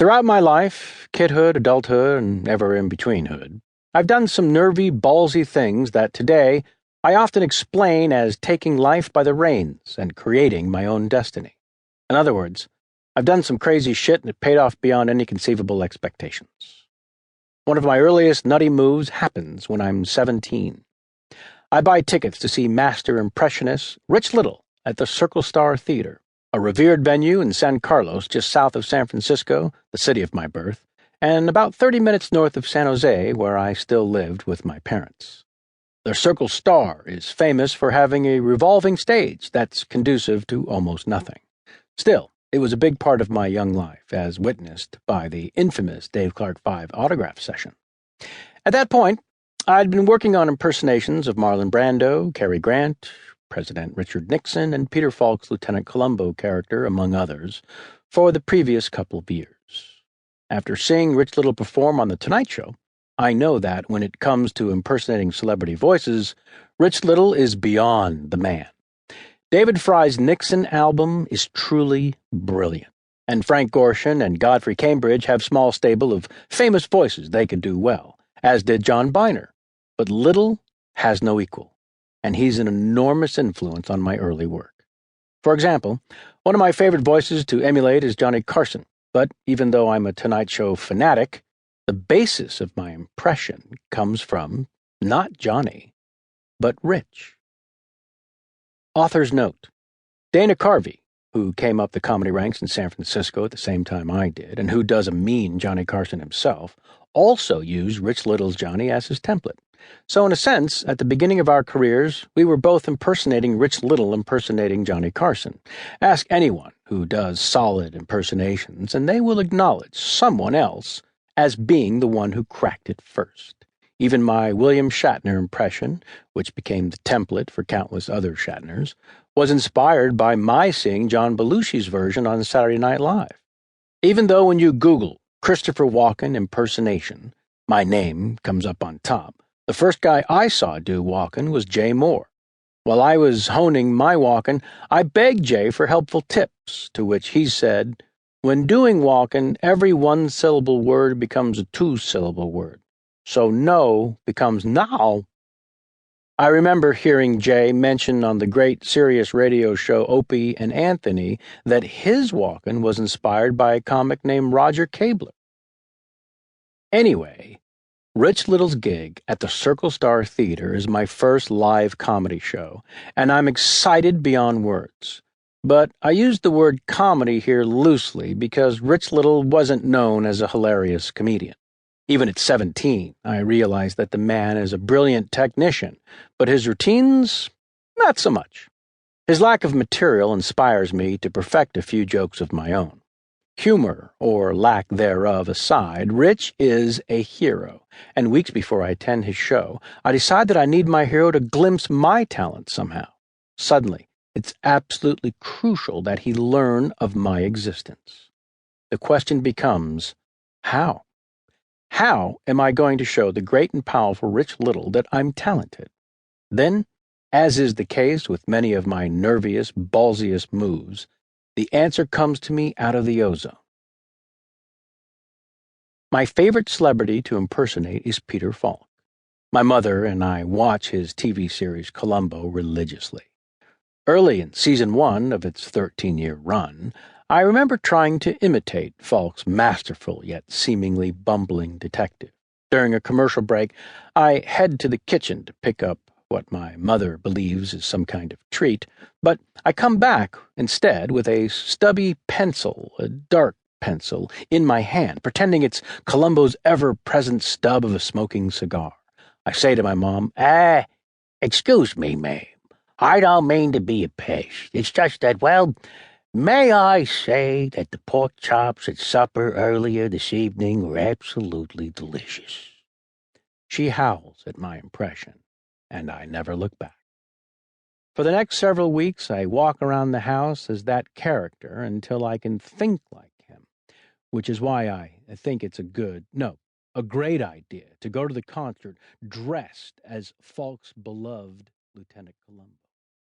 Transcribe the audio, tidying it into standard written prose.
Throughout my life, kidhood, adulthood, and ever in betweenhood, I've done some nervy, ballsy things that today I often explain as taking life by the reins and creating my own destiny. In other words, I've done some crazy shit and it paid off beyond any conceivable expectations. One of my earliest nutty moves happens when I'm 17. I buy tickets to see master impressionist Rich Little at the Circle Star Theater, a revered venue in San Carlos just south of San Francisco, the city of my birth, and about 30 minutes north of San Jose, where I still lived with my parents. The Circle Star is famous for having a revolving stage that's conducive to almost nothing. Still, it was a big part of my young life, as witnessed by the infamous Dave Clark 5 autograph session. At that point, I'd been working on impersonations of Marlon Brando, Cary Grant, President Richard Nixon, and Peter Falk's Lieutenant Columbo character, among others, for the previous couple of years. After seeing Rich Little perform on The Tonight Show, I know that when it comes to impersonating celebrity voices, Rich Little is beyond the man. David Fry's Nixon album is truly brilliant, and Frank Gorshin and Godfrey Cambridge have small stable of famous voices they could do well, as did John Byner. But Little has no equal, and he's an enormous influence on my early work. For example, one of my favorite voices to emulate is Johnny Carson, but even though I'm a Tonight Show fanatic, the basis of my impression comes from not Johnny, but Rich. Author's note: Dana Carvey, who came up the comedy ranks in San Francisco at the same time I did, and who does a mean Johnny Carson himself, also used Rich Little's Johnny as his template. So in a sense, at the beginning of our careers, we were both impersonating Rich Little impersonating Johnny Carson. Ask anyone who does solid impersonations, and they will acknowledge someone else as being the one who cracked it first. Even my William Shatner impression, which became the template for countless other Shatners, was inspired by my seeing John Belushi's version on Saturday Night Live. Even though when you Google Christopher Walken impersonation, my name comes up on top, the first guy I saw do Walken was Jay Moore. While I was honing my Walken, I begged Jay for helpful tips, to which he said, "When doing Walken, every one-syllable word becomes a two-syllable word. So no becomes now." I remember hearing Jay mention on the great Sirius radio show Opie and Anthony that his Walken was inspired by a comic named Roger Cabler. Anyway, Rich Little's gig at the Circle Star Theater is my first live comedy show, and I'm excited beyond words. But I use the word comedy here loosely because Rich Little wasn't known as a hilarious comedian. Even at 17, I realized that the man is a brilliant technician, but his routines, not so much. His lack of material inspires me to perfect a few jokes of my own. Humor, or lack thereof aside, Rich is a hero, and weeks before I attend his show, I decide that I need my hero to glimpse my talent somehow. Suddenly, it's absolutely crucial that he learn of my existence. The question becomes, how? How am I going to show the great and powerful Rich Little that I'm talented? Then, as is the case with many of my nerviest, ballsiest moves, the answer comes to me out of the ozone. My favorite celebrity to impersonate is Peter Falk. My mother and I watch his TV series Columbo religiously. Early in Season 1 of its 13-year run, I remember trying to imitate Falk's masterful yet seemingly bumbling detective. During a commercial break, I head to the kitchen to pick up what my mother believes is some kind of treat, but I come back instead with a stubby pencil, a dark pencil, in my hand, pretending it's Columbo's ever-present stub of a smoking cigar. I say to my mom, "Excuse me, ma'am. I don't mean to be a pest. It's just that, well, may I say that the pork chops at supper earlier this evening were absolutely delicious." She howls at my impression, and I never look back. For the next several weeks, I walk around the house as that character until I can think like him, which is why I think it's a great idea to go to the concert dressed as Falk's beloved Lieutenant Columbo.